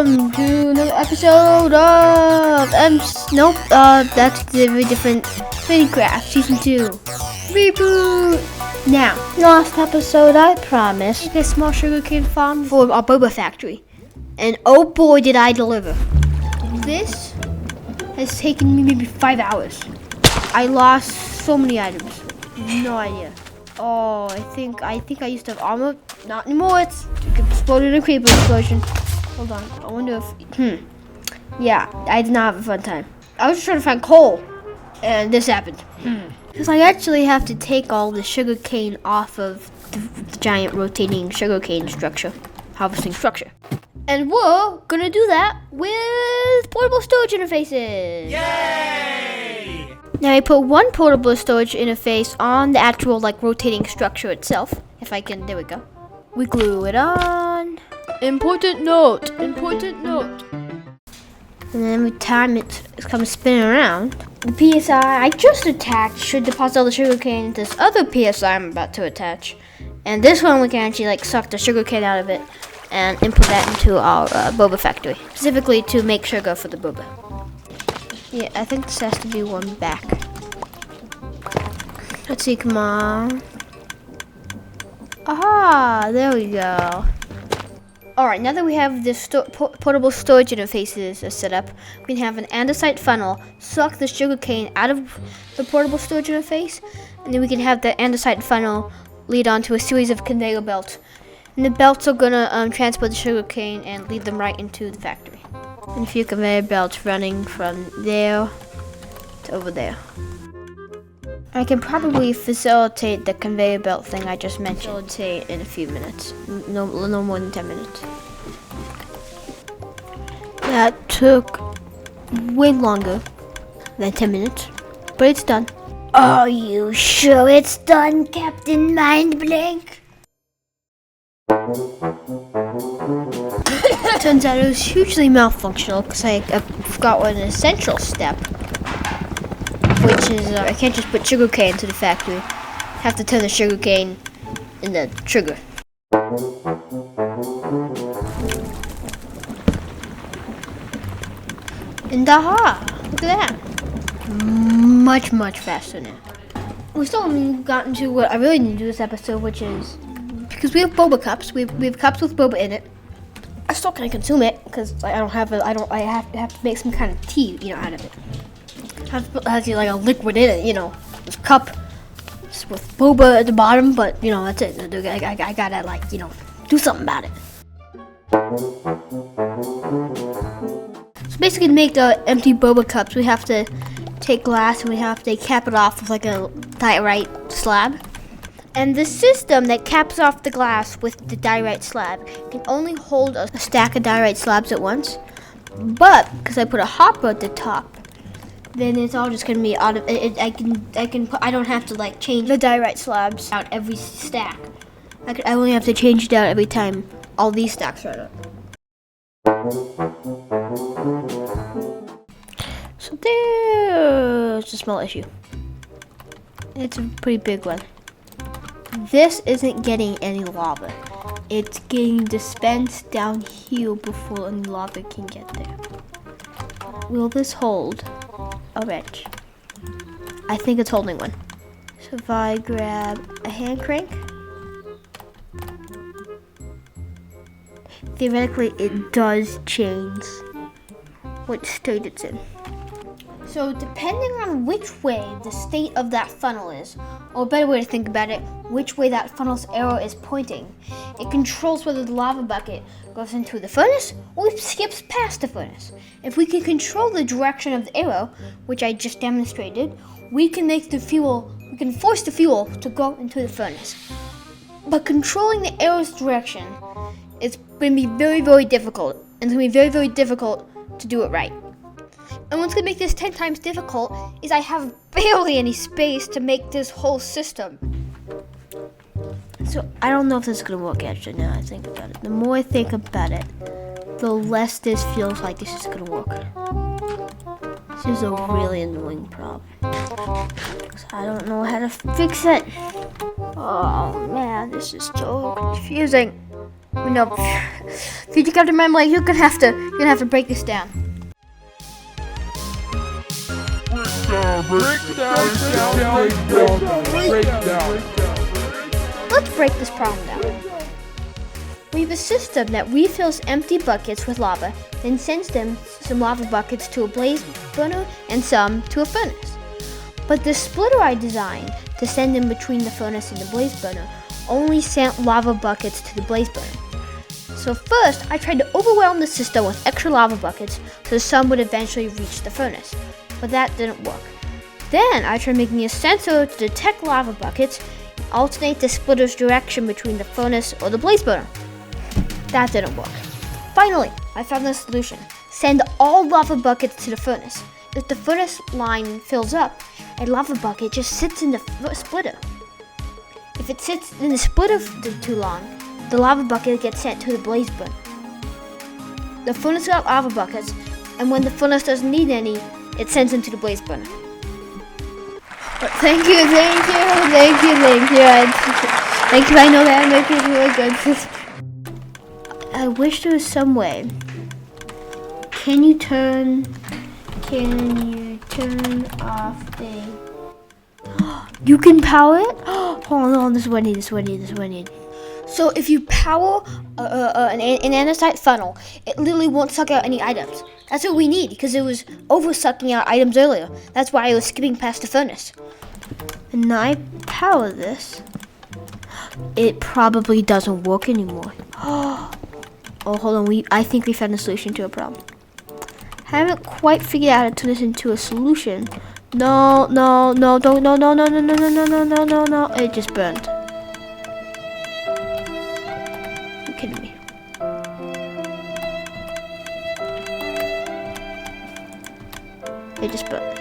welcome to another episode of that's a very different InfinityCraft Season 2 Reboot! Now, last episode I promised a small sugarcane farm for our BOBA factory. And oh boy did I deliver. This has taken me maybe 5 hours. I lost so many items. No idea. Oh, I think I used to have armor. Not anymore. It exploded in a creeper explosion. Hold on. I wonder if... Yeah, I did not have a fun time. I was just trying to find coal. And this happened. Because I actually have to take all the sugarcane off of the giant rotating sugarcane structure. Harvesting structure. And we're gonna do that with portable storage interfaces. Yay! Now I put one portable storage interface on the actual rotating structure itself. If I can, there we go. We glue it on. Important note. And then every time it comes spinning around, the PSI I just attached should deposit all the sugarcane into this other PSI I'm about to attach. And this one we can actually suck the sugarcane out of it and input that into our BOBA factory, specifically to make sugar for the BOBA. Yeah, I think this has to be one back. Let's see, come on. Aha, there we go. Alright, now that we have this portable storage interfaces set up, we can have an andesite funnel suck the sugarcane out of the portable storage interface, and then we can have the andesite funnel lead onto a series of conveyor belts. And the belts are gonna transport the sugarcane and lead them right into the factory. And a few conveyor belts running from there to over there. I can probably facilitate the conveyor belt thing I just mentioned. Facilitate in a few minutes. No more than 10 minutes. That took way longer than 10 minutes, but it's done. Are you sure it's done, Captain Mindblink? Turns out it was hugely malfunctional because I forgot one essential step, which is I can't just put sugarcane into the factory. I have to turn the sugarcane into sugar. And aha! Look at that. Much faster now. We still haven't gotten to what I really need to do this episode, which is because we have BOBA cups. We have cups with BOBA in it. I still can't consume it because I have to make some kind of tea, out of it. It has a liquid in it, This cup with BOBA at the bottom, but that's it. I gotta do something about it. So basically, to make the empty BOBA cups, we have to take glass and we have to cap it off with a diorite slab. And the system that caps off the glass with the diorite slab can only hold a stack of diorite slabs at once. But because I put a hopper at the top, then it's all just gonna be out of it. I don't have to change the diorite slabs out every stack. I only have to change it out every time all these stacks are up. So there's a small issue. It's a pretty big one. This isn't getting any lava. It's getting dispensed down here before any lava can get there. Will this hold a wrench? I think it's holding one. So if I grab a hand crank, theoretically it does change what state it's in. So depending on which way the state of that funnel is, or a better way to think about it, which way that funnel's arrow is pointing, it controls whether the lava bucket goes into the furnace or skips past the furnace. If we can control the direction of the arrow, which I just demonstrated, we can force the fuel to go into the furnace. But controlling the arrow's direction is going to be very difficult, and it's going to be very difficult to do it right. And what's going to make this 10 times difficult is I have barely any space to make this whole system. So I don't know if this is going to work actually now I think about it. The more I think about it, the less this feels like this is going to work. This is a really annoying problem. I don't know how to fix it. Oh man, this is so confusing. No, Future Captain Marmalade, you're gonna have to break this down. Let's break this problem down. We have a system that refills empty buckets with lava, then sends them some lava buckets to a blaze burner and some to a furnace. But the splitter I designed to send in between the furnace and the blaze burner only sent lava buckets to the blaze burner. So first, I tried to overwhelm the system with extra lava buckets so some would eventually reach the furnace, but that didn't work. Then I tried making a sensor to detect lava buckets and alternate the splitter's direction between the furnace or the blaze burner. That didn't work. Finally, I found the solution. Send all lava buckets to the furnace. If the furnace line fills up, a lava bucket just sits in the splitter. If it sits in the splitter for too long, the lava bucket gets sent to the blaze burner. The furnace got lava buckets, and when the furnace doesn't need any, it sends them to the blaze burner. Thank you. I know that I'm making it really good. I wish there was some way. Can you turn off the... You can power it? Hold on, this is what I need. So if you power an andesite funnel, it literally won't suck out any items. That's what we need, because it was over sucking out items earlier. That's why I was skipping past the furnace. And I power this. It probably doesn't work anymore. Oh, hold on. I think we found a solution to a problem. Haven't quite figured out how to turn this into a solution. No. It just burned. You're kidding me. It just burned.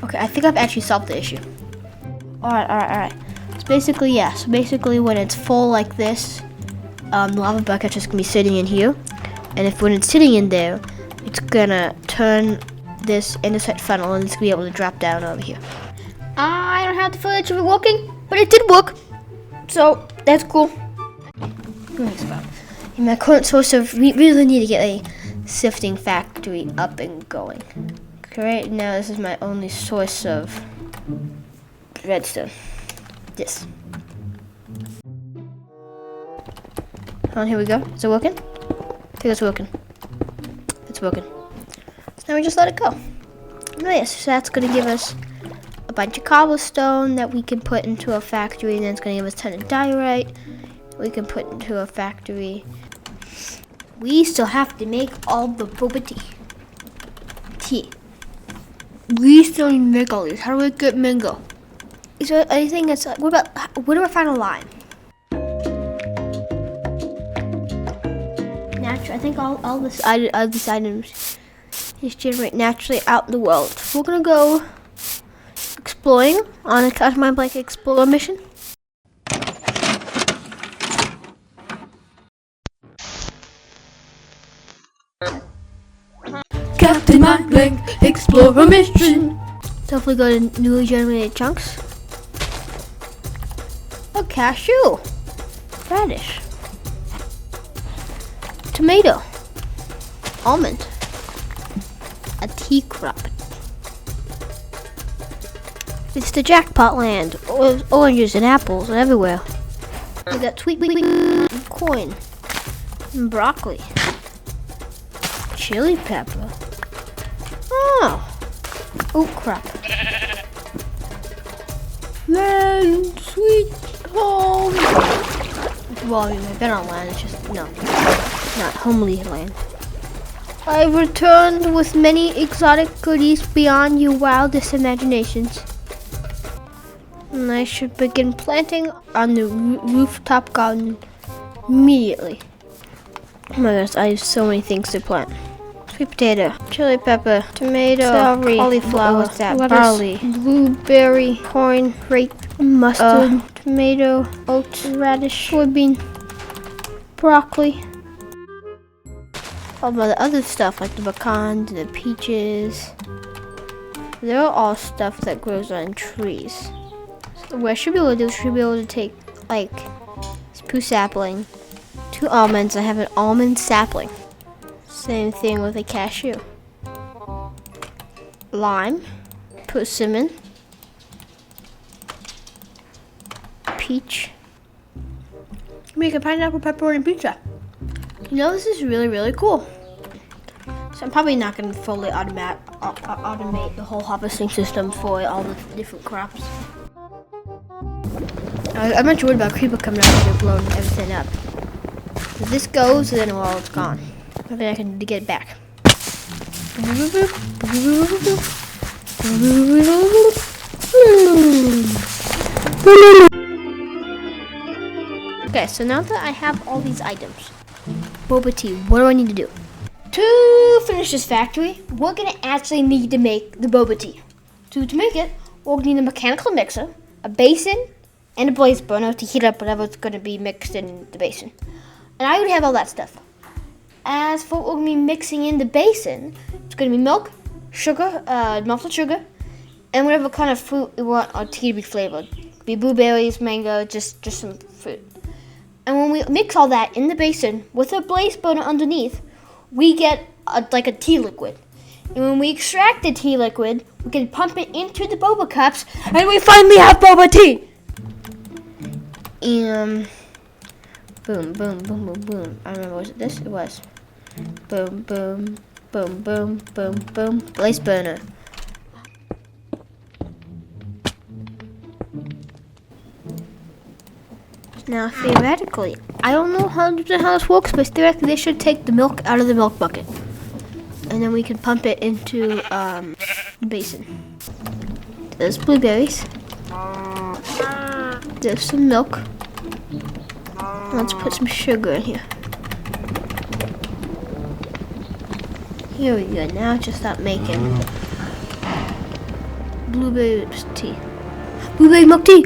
Okay, I think I've actually solved the issue. Alright. So basically when it's full like this, the lava bucket's just gonna be sitting in here. And when it's sitting in there, it's gonna turn this andesite funnel and it's gonna be able to drop down over here. I don't have the footage of it working, but it did work. So that's cool. In my current source of, we really need to get a sifting factory up and going. Right now, this is my only source of redstone. This. Here we go. Is it working? I think it's working. It's working. So now we just let it go. Oh yes, so that's going to give us a bunch of cobblestone that we can put into a factory, and then it's going to give us a ton of diorite we can put into a factory. We still have to make all the boba tea. We still need to make all these. How do we get mango? Is there anything that's like, what do I find a lime? Naturally, I think all these items is generate naturally out in the world. We're gonna go exploring on a Cosmic Mind Blank Explorer mission. Captain Mind Blank Explorer mission. So if we go to newly generated chunks, a cashew, radish, tomato, almond, a tea crop. It's the jackpot land. Oranges and apples and everywhere. We got sweet corn, and broccoli, chili pepper. Oh crap. Land, sweet home. Well, I've been on land, it's just, no, not homely land. I've returned with many exotic goodies beyond your wildest imaginations. And I should begin planting on the rooftop garden immediately. Oh my gosh, I have so many things to plant. Sweet potato, chili pepper, tomato, celery, cauliflower, barley, blueberry, corn, grape, mustard, tomato, oats, radish, soybean, broccoli. All the other stuff like the pecans and the peaches, they're all stuff that grows on trees. So what I should be able to do is take like spruce sapling, 2 2 almonds. I have an almond sapling. Same thing with a cashew. Lime. Persimmon. Peach. Make a pineapple pepperoni pizza. You know, this is really, really cool. So I'm probably not going to fully automate the whole harvesting system for all the different crops. I'm not worried about creeper coming out and blowing everything up. If this goes, then well, it's gone. Maybe I can get it back. Okay, so now that I have all these items, boba tea, what do I need to do? To finish this factory, we're gonna actually need to make the boba tea. To make it, we'll need a mechanical mixer, a basin, and a blaze burner to heat up whatever's gonna be mixed in the basin. And I already have all that stuff. As for what we're gonna be mixing in the basin, it's gonna be milk, sugar, melted sugar, and whatever kind of fruit we want our tea to be flavored. It could be blueberries, mango, just some fruit. And when we mix all that in the basin with a blaze burner underneath, we get like a tea liquid. And when we extract the tea liquid, we can pump it into the boba cups, and we finally have boba tea! Boom, boom, boom, boom, boom. I remember, was it this? It was. Boom, boom, boom, boom, boom, boom. Blaze burner. Now, theoretically, I don't know 100% how this works, but theoretically, they should take the milk out of the milk bucket. And then we can pump it into the basin. There's blueberries. There's some milk. Let's put some sugar in here. Here we go. Now just start making blueberry tea. Blueberry milk tea!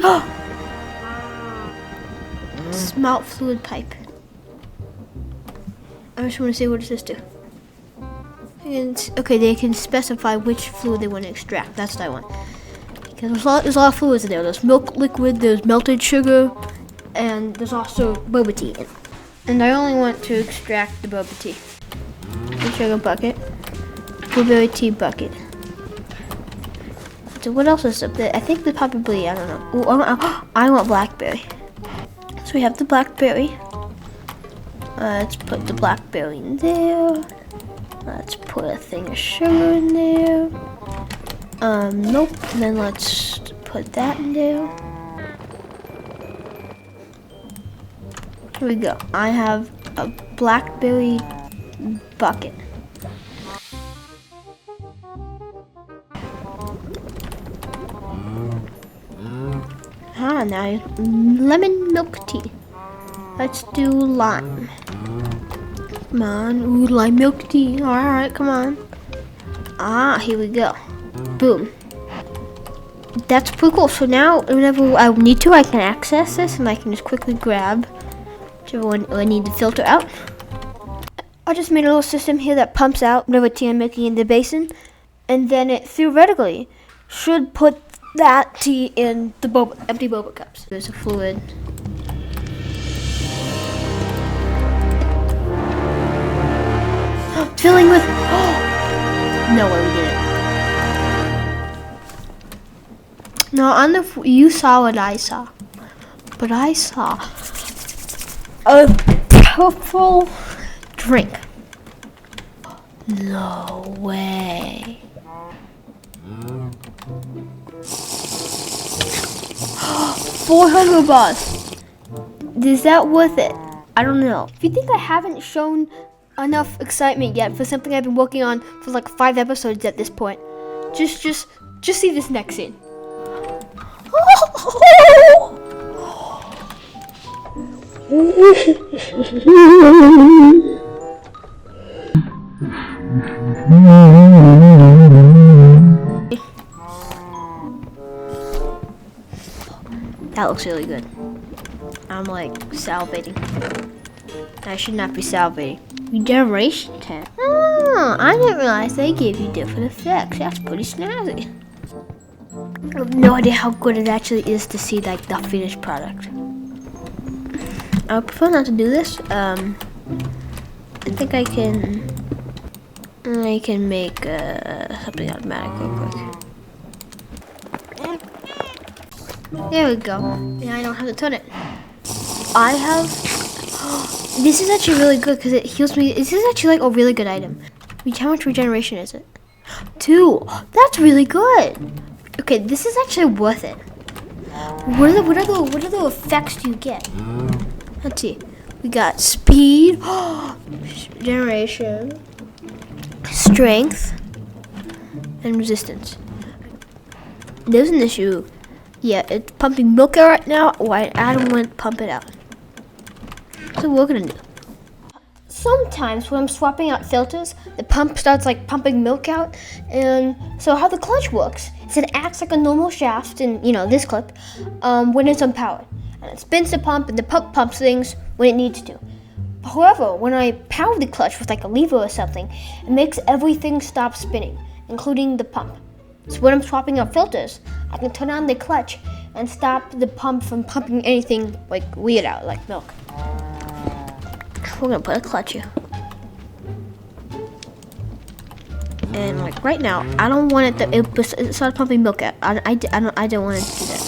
Smelt fluid pipe. I just want to see, what does this do? Okay, they can specify which fluid they want to extract. That's what I want. Because there's a lot of fluids in there. There's milk liquid, there's melted sugar, and there's also boba tea in it. And I only want to extract the boba tea. The sugar bucket. Blueberry tea bucket. So what else is up there? I think they probably, I don't know. Ooh, I want blackberry. So we have the blackberry. Let's put the blackberry in there. Let's put a thing of sugar in there. Nope. And then let's put that in there. Here we go. I have a blackberry bucket. Now lemon milk tea. Let's do lime. Come on, ooh, lime milk tea. Alright, come on. Here we go. Boom. That's pretty cool. So now, whenever I need to, I can access this and I can just quickly grab whichever one I need to filter out. I just made a little system here that pumps out whatever tea I'm making in the basin, and then it theoretically should put that tea in the empty boba cups. There's a fluid. Filling with. No way we did it. No, on the you saw what I saw, but I saw a purple drink. No way. 400 bucks. Is that worth it? I don't know. If you think I haven't shown enough excitement yet for something I've been working on for like 5 episodes at this point, just see this next scene. That looks really good. I'm like salivating. I should not be salivating. Regeneration 10. Oh, I didn't realize they gave you different effects. That's pretty snazzy. I have no idea how good it actually is to see like the finished product. I would prefer not to do this. I think I can make something automatic real quick. There we go. Now I don't have to turn it. I have. This is actually really good because it heals me. This is actually like a really good item. How much regeneration is it? 2. That's really good. Okay, this is actually worth it. What are the effects do you get? Let's see. We got speed, generation, strength, and resistance. There's an issue. Yeah, it's pumping milk out right now. Why I don't want to pump it out. So what we're gonna do. Sometimes when I'm swapping out filters, the pump starts like pumping milk out, and so how the clutch works is it acts like a normal shaft in this clip when it's unpowered, and it spins the pump, and the pump pumps things when it needs to. However, when I power the clutch with like a lever or something, it makes everything stop spinning, including the pump. So when I'm swapping out filters, I can turn on the clutch and stop the pump from pumping anything like weird out, like milk. We're gonna put a clutch here. And like right now, I don't want it to start pumping milk out. I don't want it to do that.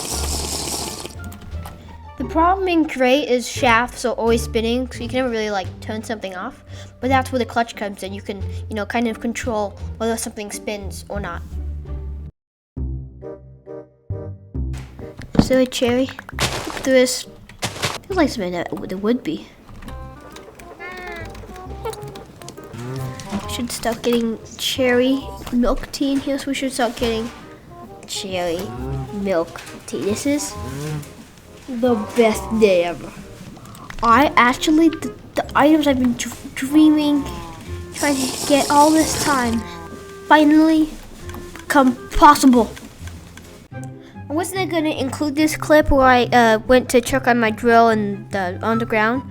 The problem in Crate is shafts are always spinning, so you can never really like turn something off. But that's where the clutch comes in. You can, kind of control whether something spins or not. So a cherry. This feels like something that there would be. Should start getting cherry milk tea in here, so we should start getting cherry milk tea. This is the best day ever. I actually, the items I've been dreaming, trying to get all this time, finally become possible. I wasn't going to include this clip where I went to check on my drill and on the ground,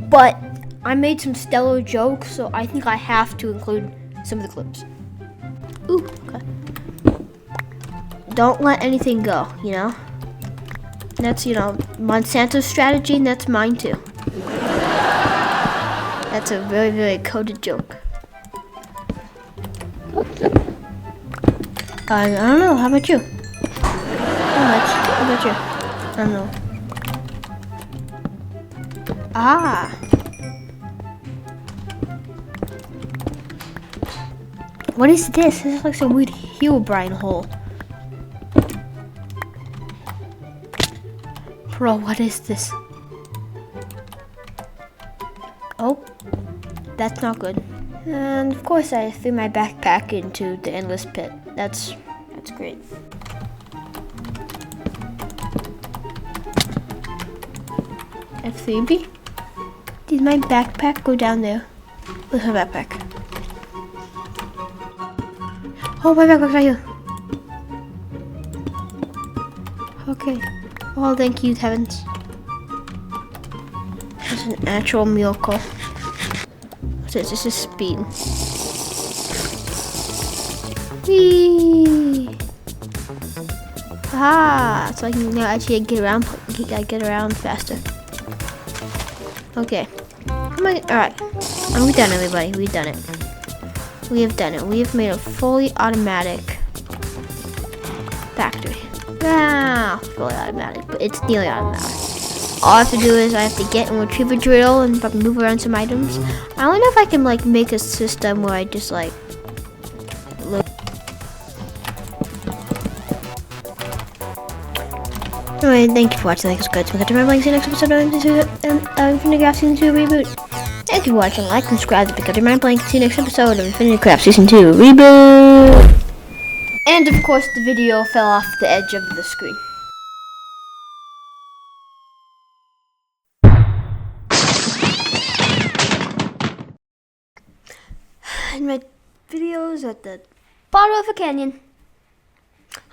but I made some stellar jokes, so I think I have to include some of the clips. Ooh, okay. Don't let anything go, That's, Monsanto's strategy, and that's mine too. That's a very, very coded joke. I don't know, how about you? How about you? I don't know. Ah. What is this? This is like some weird Herobrine hole. Bro, what is this? Oh, that's not good. And of course I threw my backpack into the endless pit. That's great. F3B? Did my backpack go down there? Where's my backpack? Oh, my backpack's right here. Okay. Oh, thank you, heavens. It's an actual miracle. What's this? This is speed. Whee! Ah, so I can actually get around faster. Okay. Alright. And we've done it, everybody. We've done it. We have done it. We have made a fully automatic factory. Ah, fully automatic, but it's nearly automatic. All I have to do is I have to get and retrieve a drill and probably move around some items. I don't know if I can like make a system where I just like look. Anyway, thank you for watching. Like, subscribe, remember, see you next episode of InfinityCraft Season 2 Reboot. Thank you for watching. Like, subscribe, pick up your mind blank. See you next episode of InfinityCraft Season 2 Reboot. And of course, the video fell off the edge of the screen. And my video's at the bottom of a canyon.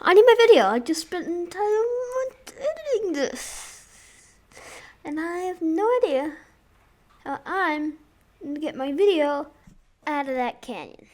I need my video. I just spent an entire month editing this. And I have no idea how I'm going to get my video out of that canyon.